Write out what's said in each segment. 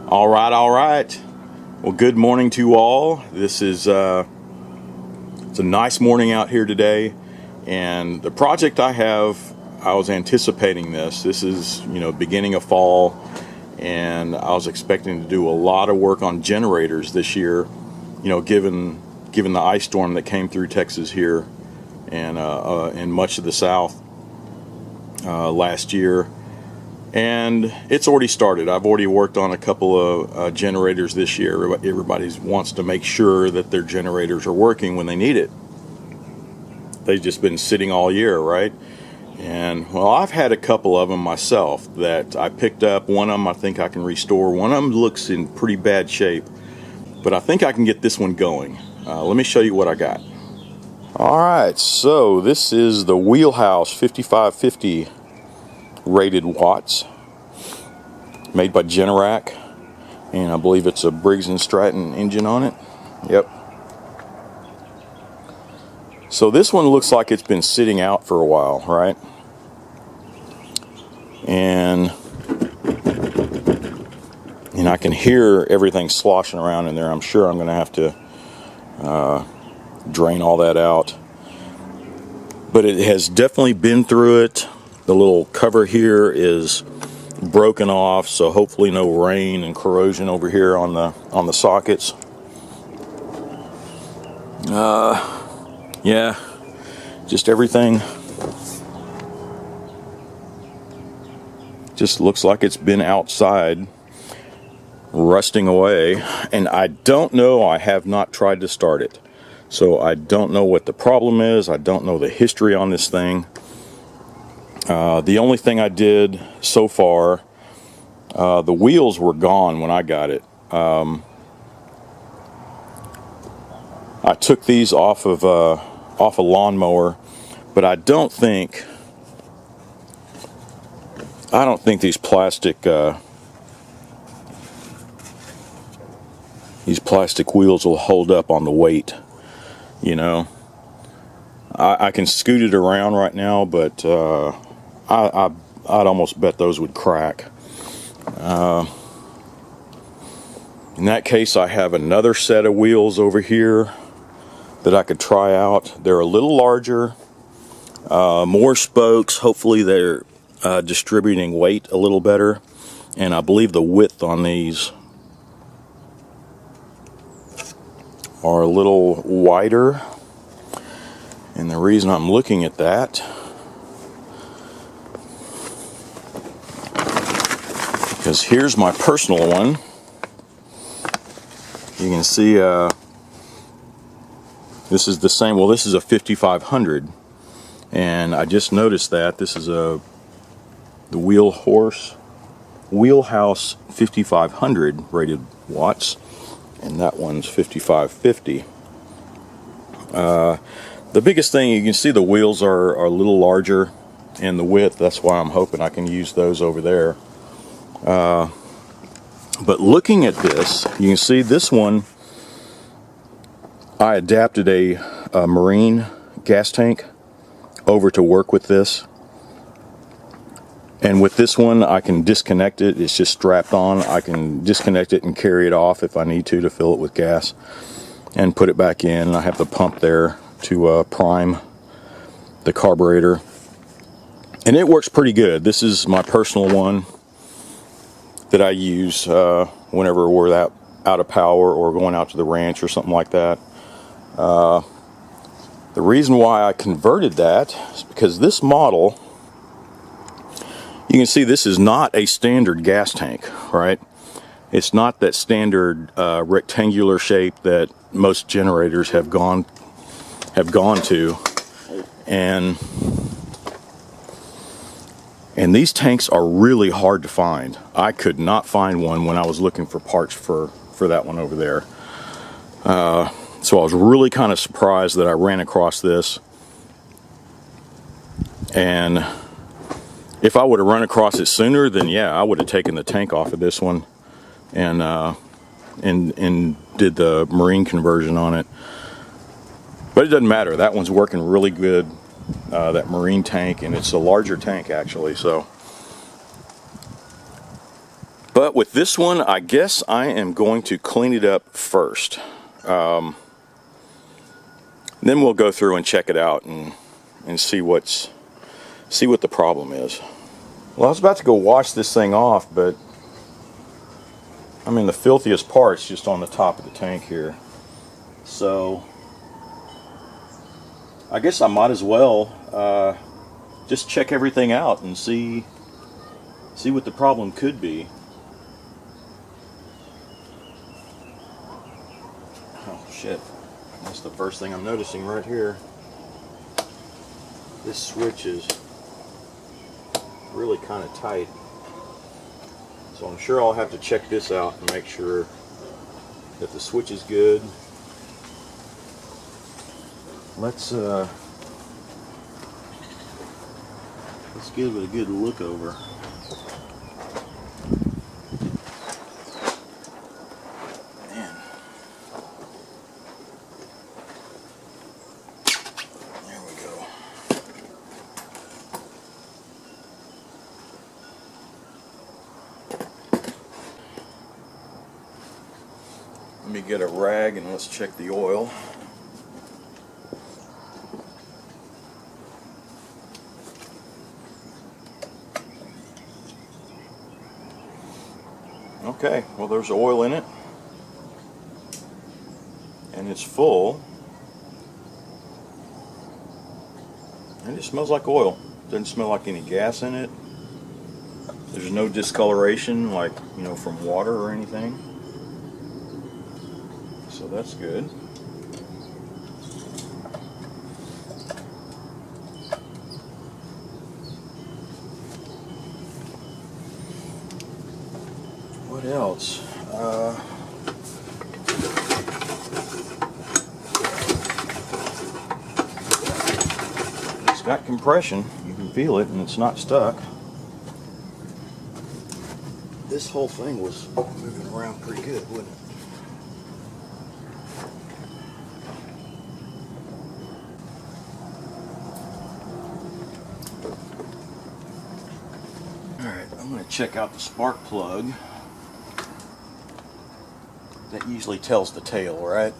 All right. Well, good morning to you all. This is it's a nice morning out here today, and the project I was anticipating this. This is beginning of fall, and I was expecting to do a lot of work on generators this year. Given the ice storm that came through Texas here and much of the South last year. And it's already started. I've already worked on a couple of generators this year. Everybody wants to make sure that their generators are working when they need it. They've just been sitting all year, right? And well, I've had a couple of them myself that I picked up. One of them I think I can restore. One of them looks in pretty bad shape, but I think I can get this one going. Let me show you what I got. All right, so this is the Wheelhouse 5550 rated watts, made by Generac, and I believe it's a Briggs & Stratton engine on it. Yep. So this one looks like it's been sitting out for a while, right? And I can hear everything sloshing around in there. I'm sure I'm going to have to drain all that out. But it has definitely been through it. The little cover here is broken off, so hopefully no rain and corrosion over here on the sockets. Yeah, just everything just looks like it's been outside rusting away, and I don't know. I have not tried to start it, so I don't know what the problem is. I don't know the history on this thing. The only thing I did so far, the wheels were gone when I got it. I took these off a lawnmower, but I don't think these plastic wheels will hold up on the weight. I can scoot it around right now, but I'd almost bet those would crack. In that case, I have another set of wheels over here that I could try out. They're a little larger, more spokes. Hopefully they're distributing weight a little better. And I believe the width on these are a little wider. And the reason I'm looking at that, because here's my personal one. You can see this is the same. Well, this is a 5500, and I just noticed that this is the Wheelhouse 5500 rated watts, and that one's 5550. The biggest thing, you can see the wheels are a little larger in the width. That's why I'm hoping I can use those over there. But looking at this, you can see this one, I adapted a marine gas tank over to work with this. And with this one, I can disconnect it. It's just strapped on. I can disconnect it and carry it off if I need to fill it with gas and put it back in. I have the pump there to prime the carburetor. And it works pretty good. This is my personal one that I use whenever we're out of power or going out to the ranch or something like that. The reason why I converted that is because this model, you can see this is not a standard gas tank, right? It's not that standard rectangular shape that most generators have gone to, and these tanks are really hard to find. I could not find one when I was looking for parts for that one over there. So I was really kind of surprised that I ran across this. And if I would have run across it sooner, then yeah, I would have taken the tank off of this one and did the marine conversion on it. But it doesn't matter. That one's working really good. That marine tank, and it's a larger tank actually. So But with this one, I guess I am going to clean it up first. Then we'll go through and check it out and see what the problem is. Well, I was about to go wash this thing off, but I mean the filthiest part's just on the top of the tank here. So I guess I might as well just check everything out and see what the problem could be. Oh shit, that's the first thing I'm noticing right here. This switch is really kind of tight, so I'm sure I'll have to check this out and make sure that the switch is good. Let's give it a good look over. Man. There we go. Let me get a rag and let's check the oil. Okay, well there's oil in it, and it's full, and it smells like oil. Doesn't smell like any gas in it. There's no discoloration like, you know, from water or anything, so that's good. What else? It's got compression. You can feel it, and it's not stuck. This whole thing was moving around pretty good, wouldn't it? Alright, I'm going to check out the spark plug. That usually tells the tale, right?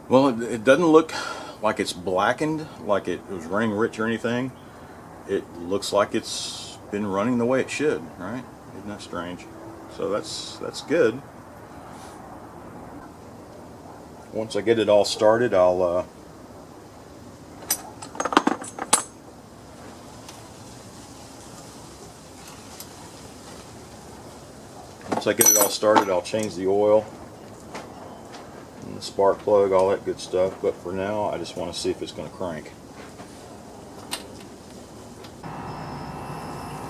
Well, it doesn't look like it's blackened, like it was running rich or anything. It looks like it's been running the way it should, right? Isn't that strange? So that's good. Once I get it all started, once I get it all started, I'll change the oil, the spark plug, all that good stuff. But for now, I just want to see if it's going to crank.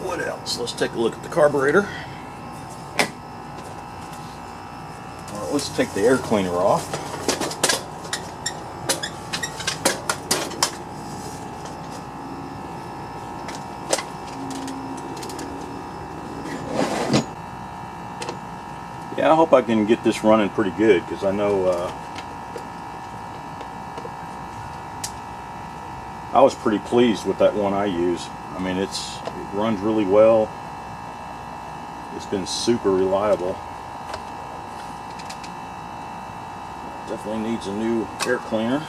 What else? Let's take a look at the carburetor. All right, let's take the air cleaner off. Yeah, I hope I can get this running pretty good, because I know I was pretty pleased with that one I use. I mean, it runs really well. It's been super reliable. Definitely needs a new air cleaner.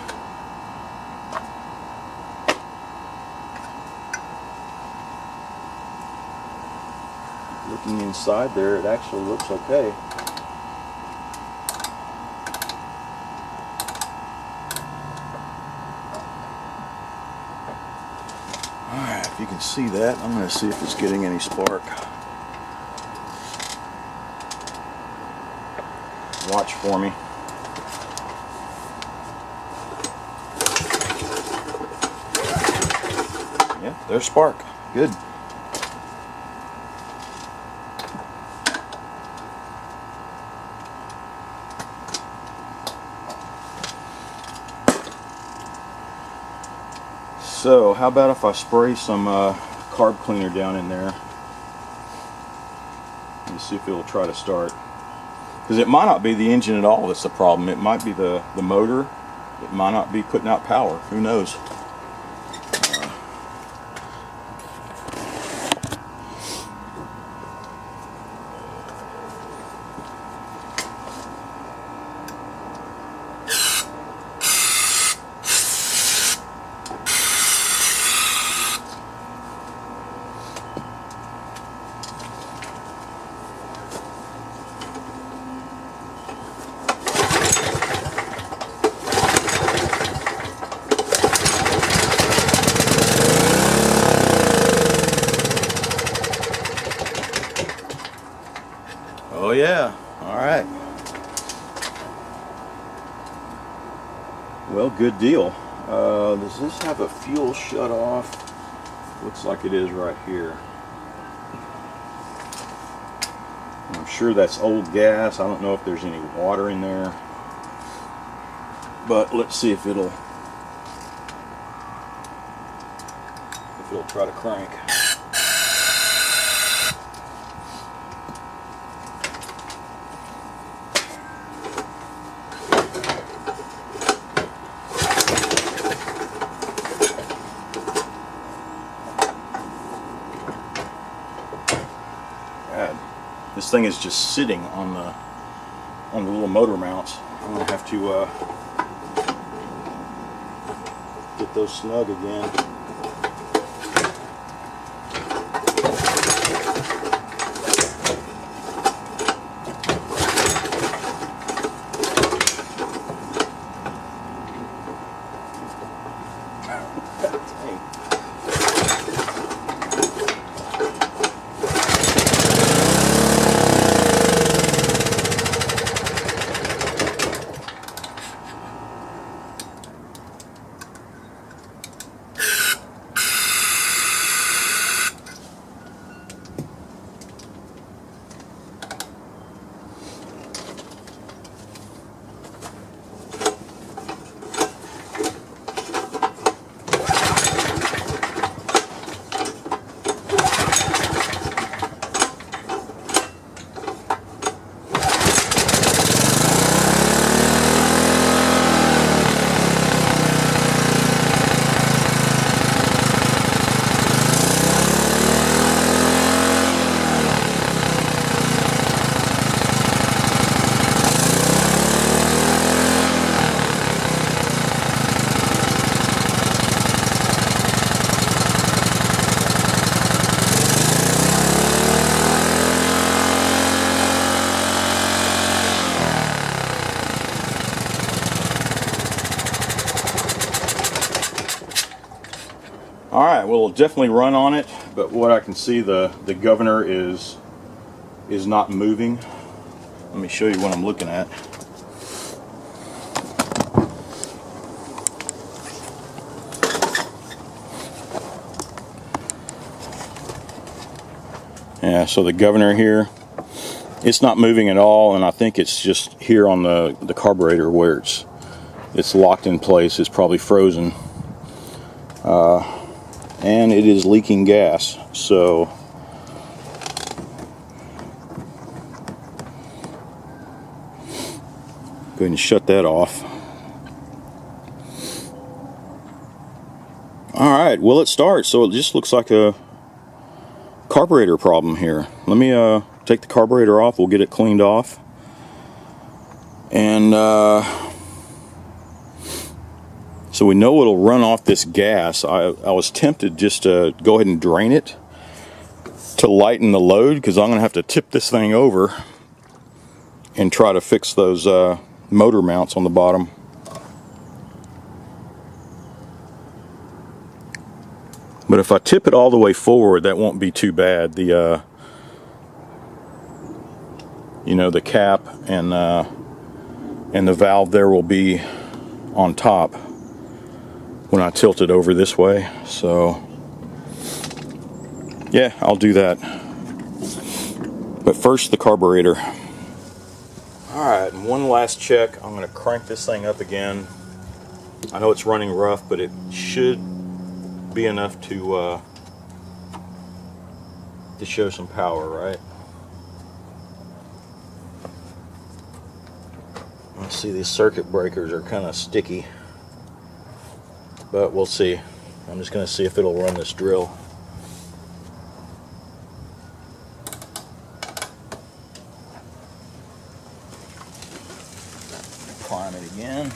Looking inside there, it actually looks okay. Alright, if you can see that, I'm going to see if it's getting any spark. Watch for me. Yeah, there's spark. Good. So how about if I spray some carb cleaner down in there? Let me see if it'll try to start. Because it might not be the engine at all that's the problem. It might be the motor. It might not be putting out power. Who knows? Oh yeah, all right. Well, good deal. Does this have a fuel shut off? Looks like it is right here. I'm sure that's old gas. I don't know if there's any water in there. But let's see if it'll try to crank. This thing is just sitting on the little motor mounts. I'm gonna have to get those snug again. All right, well, it'll definitely run on it, but what I can see, the governor is not moving. Let me show you what I'm looking at. Yeah, so the governor here, it's not moving at all, and I think it's just here on the carburetor where it's locked in place. It's probably frozen. And it is leaking gas, so go ahead and shut that off. Alright, well, it starts, so it just looks like a carburetor problem here. Let me take the carburetor off. We'll get it cleaned off, and so we know it'll run off this gas. I was tempted just to go ahead and drain it to lighten the load, because I'm going to have to tip this thing over and try to fix those motor mounts on the bottom. But if I tip it all the way forward, that won't be too bad. The you know, the cap and the valve there will be on top when I tilt it over this way. So yeah, I'll do that. But first, the carburetor. Alright, and one last check. I'm going to crank this thing up again. I know it's running rough, but it should be enough to show some power, right? Let's see, these circuit breakers are kind of sticky, but we'll see. I'm just going to see if it'll run this drill. Climb it again.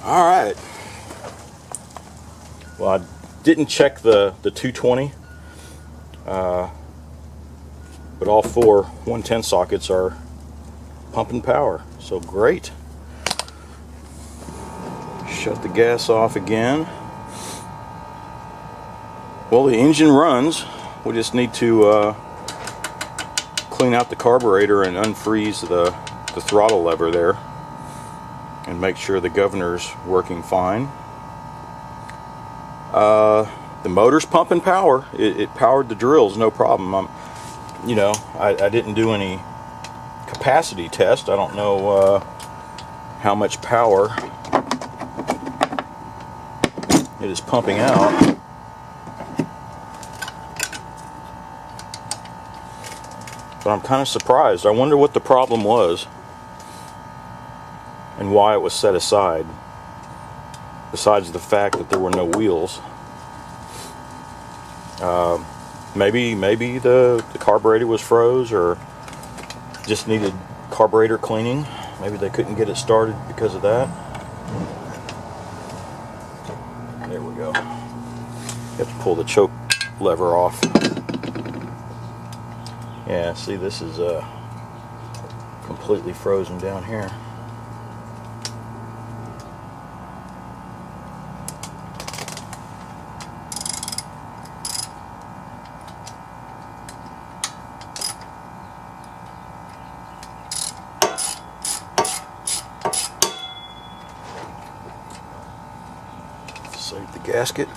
All right. Well, I didn't check the 220, but all four 110 sockets are pumping power, so great. Shut the gas off again. Well, the engine runs. We just need to clean out the carburetor and unfreeze the throttle lever there, and make sure the governor's working fine. The motor's pumping power. It powered the drills, no problem. I didn't do any capacity test. I don't know how much power it is pumping out. But I'm kind of surprised. I wonder what the problem was and why it was set aside, besides the fact that there were no wheels. Maybe the carburetor was froze, or just needed carburetor cleaning. Maybe they couldn't get it started because of that. There we go. You have to pull the choke lever off. Yeah, see, this is completely frozen down here. Save the gasket.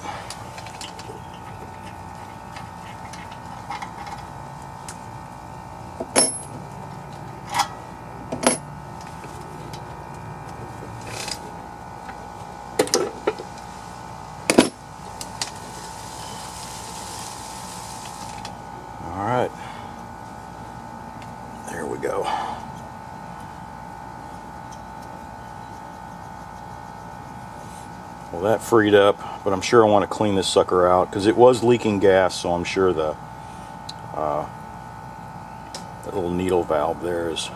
All right, there we go. Well, that freed up, but I'm sure I want to clean this sucker out because it was leaking gas, so I'm sure that little needle valve there is,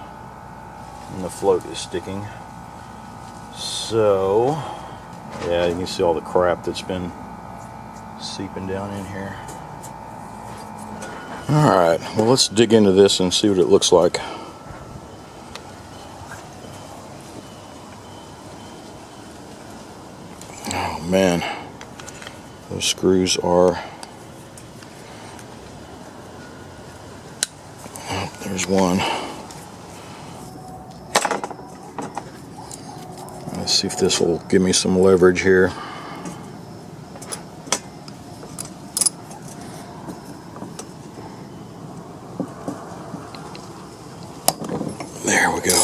and the float is sticking. So, yeah, you can see all the crap that's been seeping down in here. Alright, well, let's dig into this and see what it looks like. Oh man, those screws are... Oh, there's one. Let's see if this will give me some leverage here. There we go.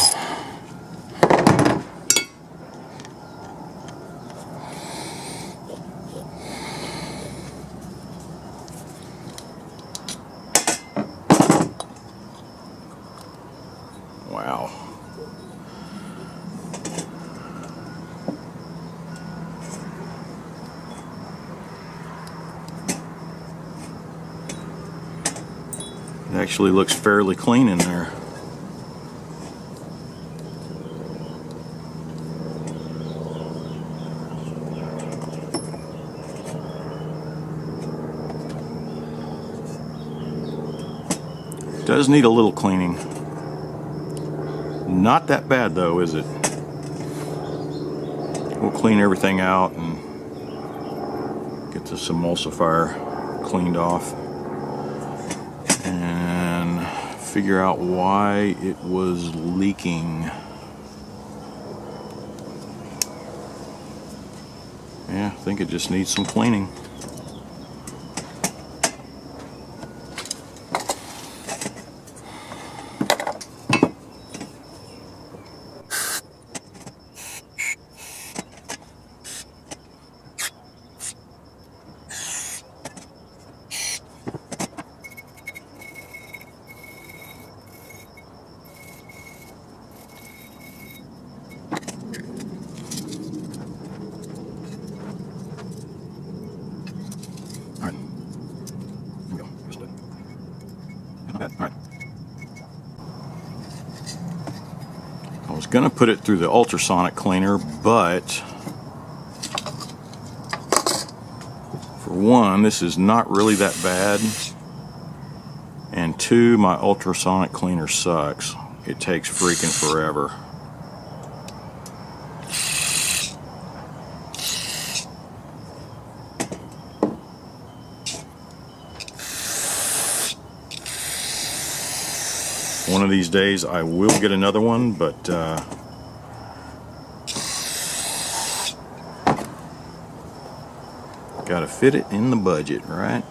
Wow. actually looks fairly clean in there. Does need a little cleaning. Not that bad though, is it? We'll clean everything out and get this emulsifier cleaned off and figure out why it was leaking. Yeah, I think it just needs some cleaning. Alright. I was going to put it through the ultrasonic cleaner, but for one, this is not really that bad, and two, my ultrasonic cleaner sucks. It takes freaking forever. One of these days I will get another one, but gotta fit it in the budget, right?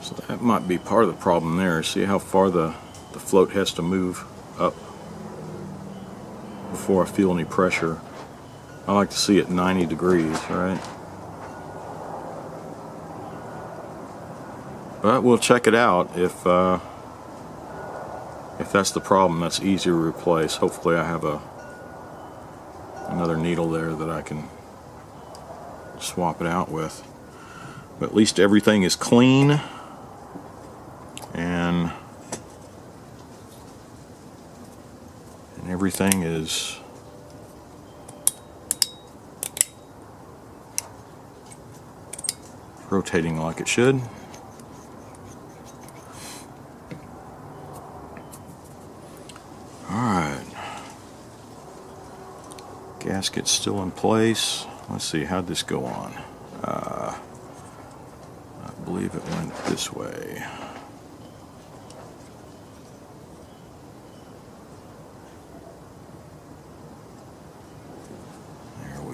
So that might be part of the problem there. See how far the float has to move up before I feel any pressure. I like to see it 90 degrees, right? But we'll check it out. If that's the problem, that's easy to replace. Hopefully I have another needle there that I can swap it out with. But at least everything is clean. And everything is rotating like it should. Alright. Gasket's still in place. Let's see, how'd this go on? I believe it went this way.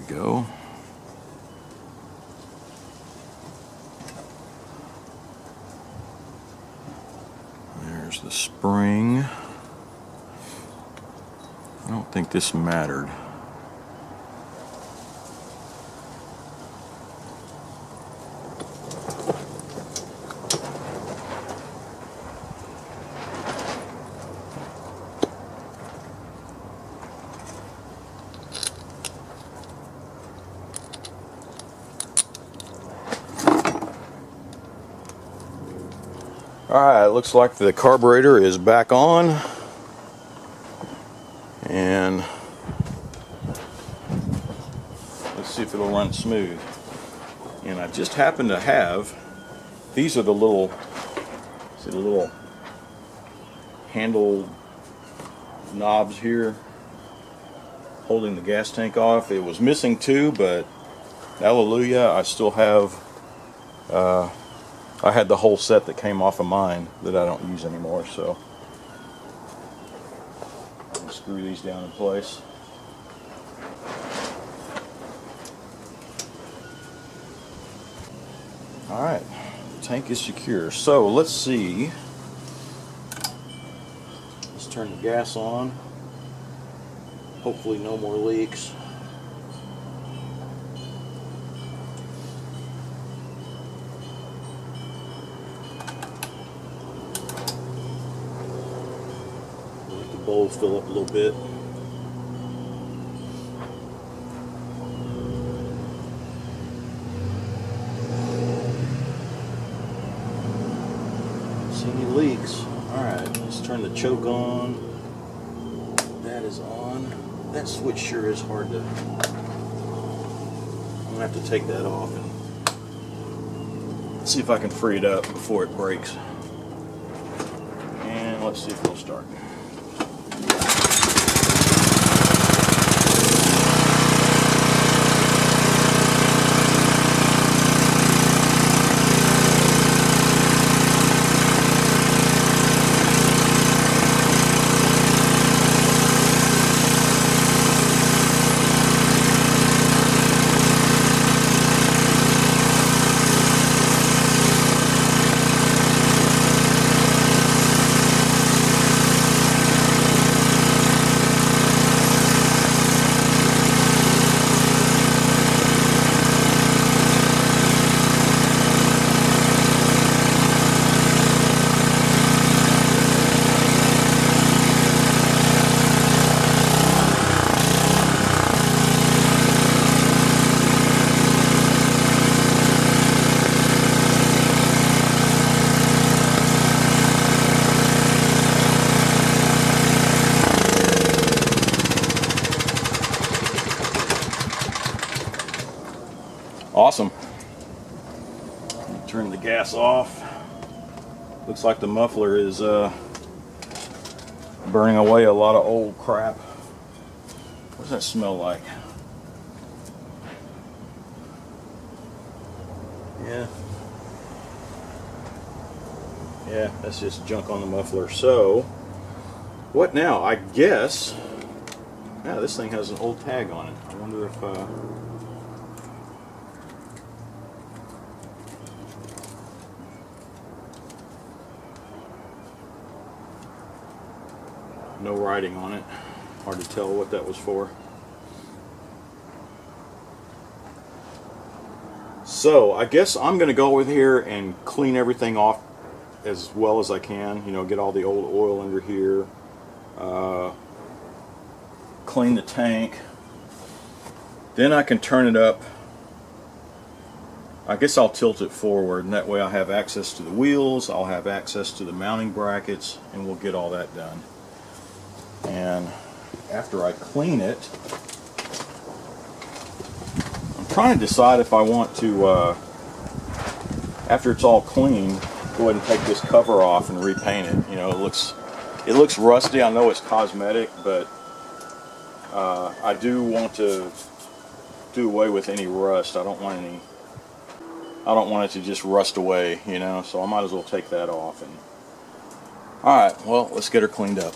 Go. There's the spring. I don't think this mattered. Alright, looks like the carburetor is back on, and let's see if it'll run smooth. And I just happen to have, these are the little, see the little handle knobs here holding the gas tank off. It was missing two, but hallelujah, I still have I had the whole set that came off of mine that I don't use anymore, so I'll screw these down in place. Alright, the tank is secure. So let's see. Let's turn the gas on. Hopefully no more leaks. bowl fill up a little bit. See any leaks? Alright, let's turn the choke on. That is on. That switch sure is hard to... I'm going to have to take that off and see if I can free it up before it breaks. And let's see if it'll start. Awesome. Turn the gas off. Looks like the muffler is burning away a lot of old crap. What does that smell like? Yeah, that's just junk on the muffler. So, what now? I guess, yeah, this thing has an old tag on it. I wonder if, no writing on it. Hard to tell what that was for. So I guess I'm going to go with here and clean everything off as well as I can. You know, get all the old oil under here. Clean the tank. Then I can turn it up. I guess I'll tilt it forward, and that way I'll have access to the wheels, I'll have access to the mounting brackets, and we'll get all that done. And after I clean it, I'm trying to decide if I want to, after it's all clean, go ahead and take this cover off and repaint it. You know, it looks rusty. I know it's cosmetic, but I do want to do away with any rust. I don't want it to just rust away, you know, so I might as well take that off. And all right, well, let's get her cleaned up.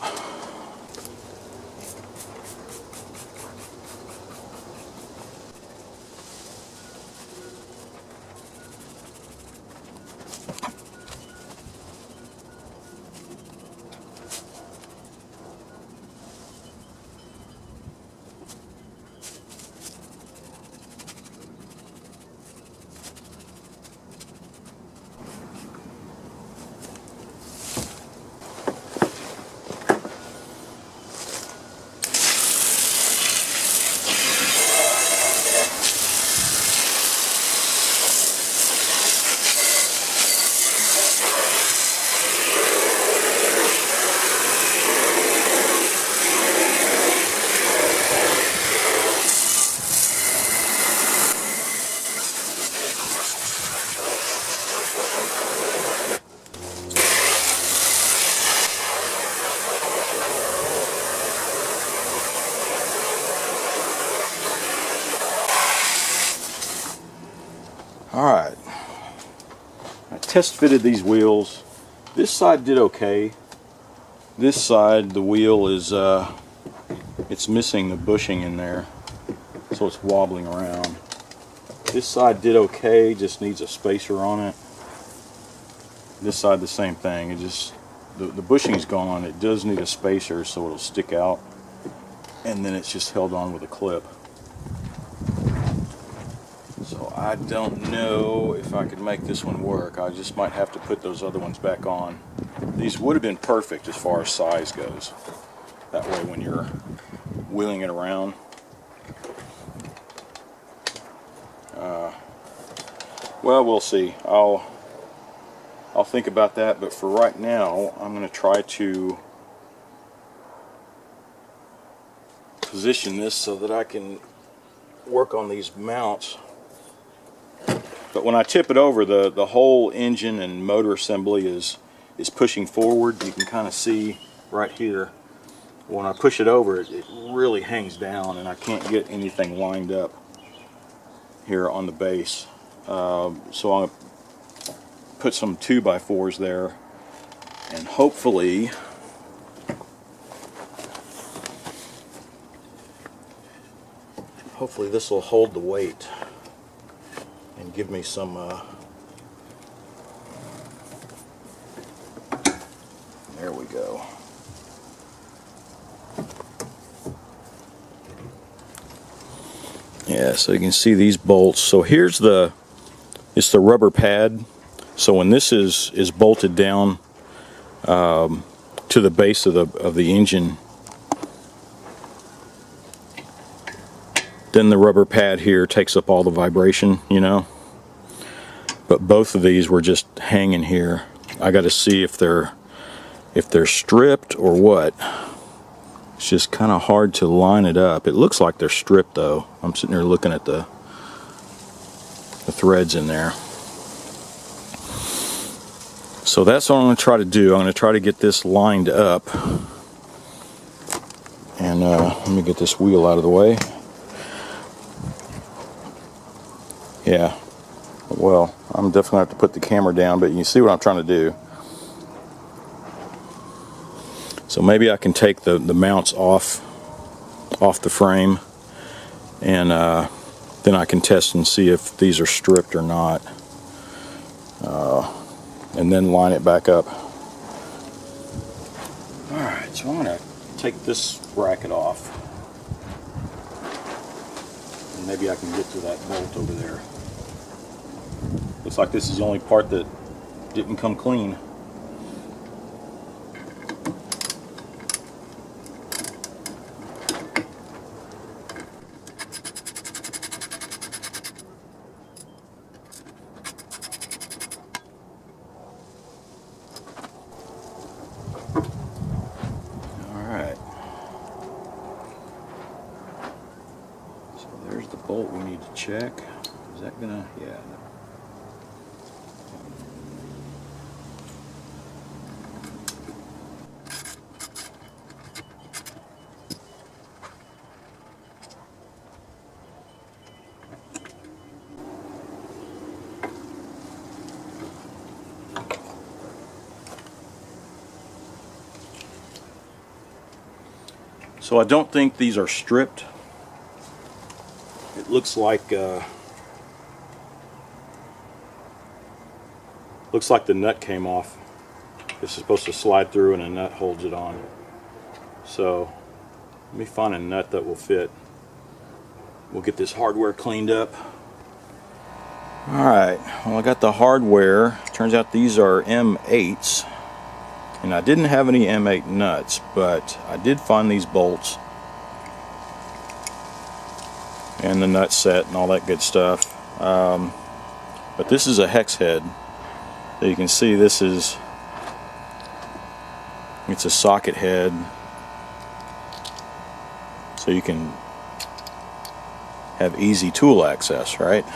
Alright, I test fitted these wheels. This side did okay. This side, the wheel is, it's missing the bushing in there, so it's wobbling around. This side did okay, just needs a spacer on it. This side the same thing, it just, the bushing's gone. It does need a spacer so it'll stick out, and then it's just held on with a clip. So I don't know if I could make this one work. I just might have to put those other ones back on. These would have been perfect as far as size goes. That way when you're wheeling it around. Well, we'll see. I'll think about that, but for right now, I'm going to try to position this so that I can work on these mounts. But when I tip it over, the whole engine and motor assembly is pushing forward. You can kind of see right here. When I push it over, it really hangs down, and I can't get anything lined up here on the base. So I'm going to put some 2x4s there, and hopefully this will hold the weight and give me some there we go. Yeah, so you can see these bolts. So here's it's the rubber pad. So when this is bolted down to the base of the engine, then the rubber pad here takes up all the vibration, you know. But both of these were just hanging here. I got to see if they're stripped or what. It's just kind of hard to line it up. It looks like they're stripped though. I'm sitting there looking at the threads in there. So that's what I'm going to try to do. I'm going to try to get this lined up. And let me get this wheel out of the way. Yeah. Well, I'm definitely going to have to put the camera down, but you see what I'm trying to do. So maybe I can take the mounts off the frame, and then I can test and see if these are stripped or not, and then line it back up. Alright, so I'm going to take this bracket off, and maybe I can get to that bolt over there. Looks like this is the only part that didn't come clean. Bolt we need to check. Is that gonna, yeah. So I don't think these are stripped. It looks like the nut came off. This is supposed to slide through and a nut holds it on. So let me find a nut that will fit. We'll get this hardware cleaned up. Alright, well, I got the hardware. Turns out these are M8s. And I didn't have any M8 nuts, but I did find these bolts and the nut set and all that good stuff. But this is a hex head. So you can see it's a socket head, so you can have easy tool access, right?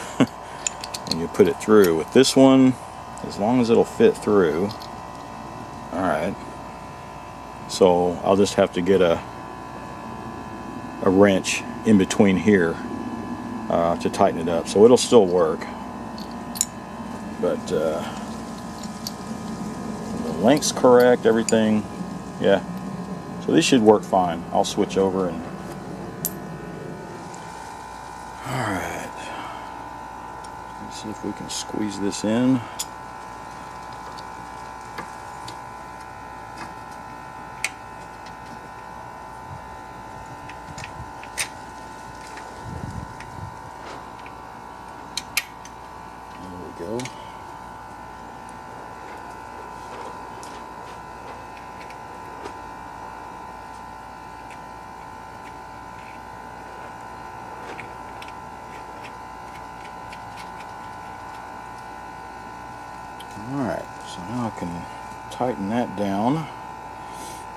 When you put it through. With this one, as long as it'll fit through. Alright, so I'll just have to get a wrench in between here to tighten it up, so it'll still work, but the length's correct, everything, yeah, so these should work fine. I'll switch over and alright, let's see if we can squeeze this in. Go. tighten that down.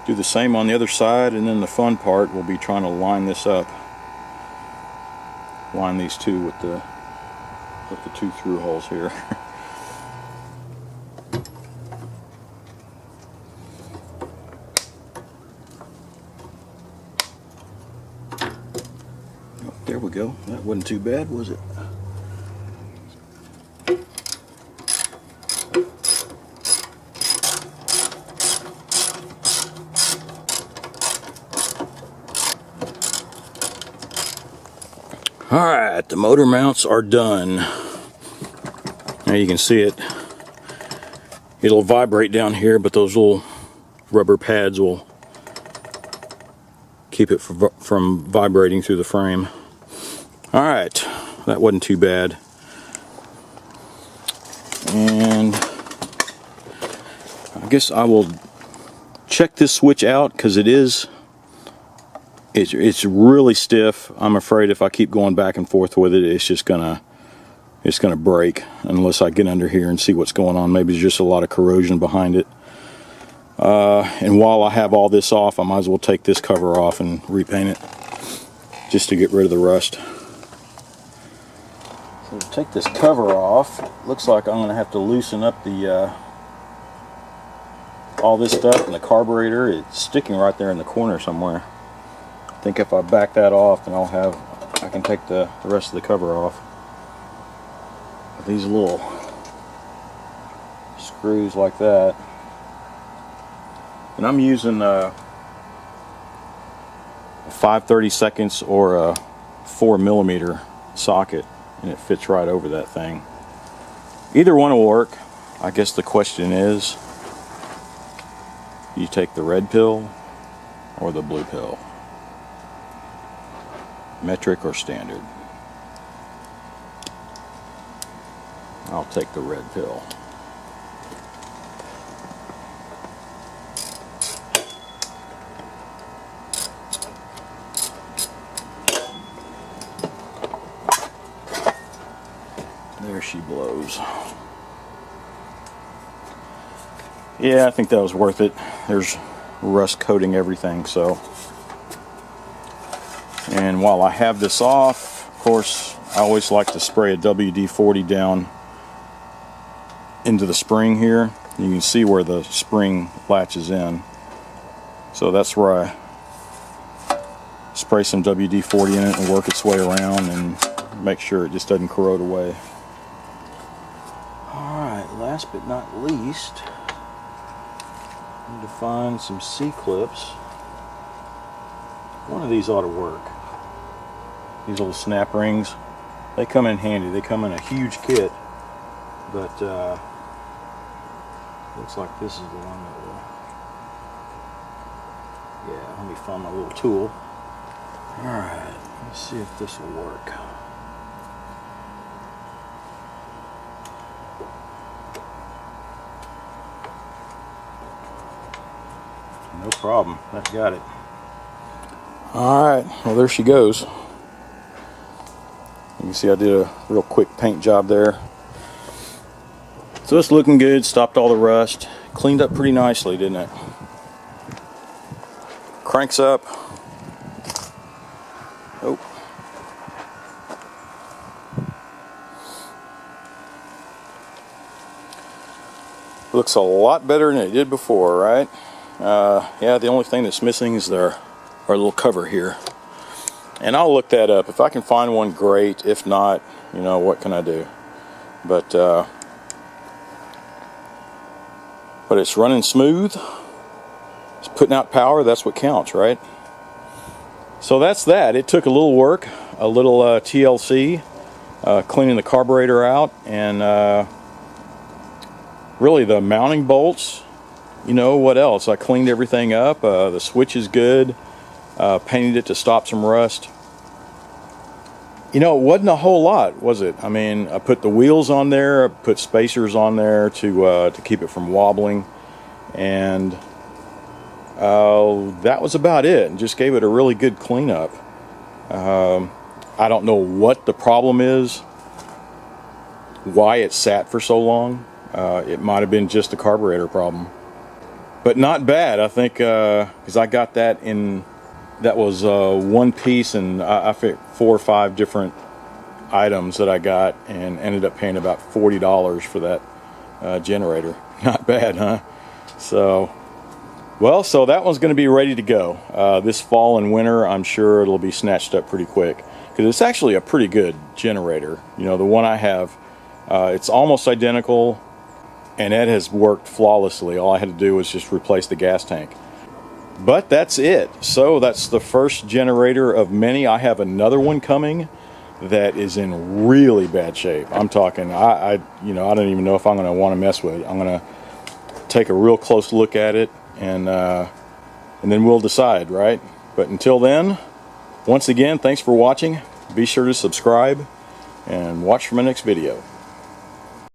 Do the same on the other side, and then the fun part will be trying to line this up. Line these two with the two through holes here. Oh, there we go. That wasn't too bad, was it? Alright, the motor mounts are done. Now you can see it. It'll vibrate down here, but those little rubber pads will keep it from vibrating through the frame. Alright, that wasn't too bad. And I guess I will check this switch out because it's really stiff. I'm afraid if I keep going back and forth with it, it's gonna break unless I get under here and see what's going on. Maybe there's just a lot of corrosion behind it. And while I have all this off, I might as well take this cover off and repaint it just to get rid of the rust. So to take this cover off, it looks like I'm going to have to loosen up the all this stuff in the carburetor. It's sticking right there in the corner somewhere. I think if I back that off, then I can take the rest of the cover off. With these little screws like that. And I'm using a 5/32 or a 4mm socket, and it fits right over that thing. Either one will work. I guess the question is, you take the red pill or the blue pill? Metric or standard? I'll take the red pill. There she blows. Yeah, I think that was worth it. There's rust coating everything, so. And while I have this off, of course, I always like to spray a WD-40 down into the spring here. You can see where the spring latches in. So that's where I spray some WD-40 in it and work its way around and make sure it just doesn't corrode away. Alright, last but not least, I need to find some C-clips. One of these ought to work. These little snap rings, they come in handy. They come in a huge kit, but looks like this is the one that will. Yeah, let me find my little tool. Alright, let's see if this will work. No problem, that got it. Alright, well there she goes. You can see I did a real quick paint job there. So it's looking good, stopped all the rust. Cleaned up pretty nicely, didn't it? Cranks up. Oh. Looks a lot better than it did before, right? Yeah, the only thing that's missing is our little cover here. And I'll look that up. If I can find one, great. If not, you know, what can I do? But it's running smooth. It's putting out power. That's what counts, right? So that's that. It took a little work, a little TLC, cleaning the carburetor out, and really the mounting bolts. You know, what else? I cleaned everything up. The switch is good. Painted it to stop some rust. You know, it wasn't a whole lot, was it? I mean, I put the wheels on there, I put spacers on there to keep it from wobbling, and that was about it. And just gave it a really good cleanup. I don't know what the problem is, why it sat for so long. It might have been just a carburetor problem. but not bad. I think because I got that in, that was one piece, and I think 4 or 5 different items that I got, and ended up paying about $40 for that generator. Not bad, huh? So, well, so that one's going to be ready to go. This fall and winter, I'm sure it'll be snatched up pretty quick, because it's actually a pretty good generator. You know, the one I have, it's almost identical, and it has worked flawlessly. All I had to do was just replace the gas tank. But that's it. So that's the first generator of many. I have another one coming that is in really bad shape. I'm talking, I don't even know if I'm going to want to mess with it. I'm going to take a real close look at it, and then we'll decide, right? But until then, once again, thanks for watching. Be sure to subscribe and watch for my next video.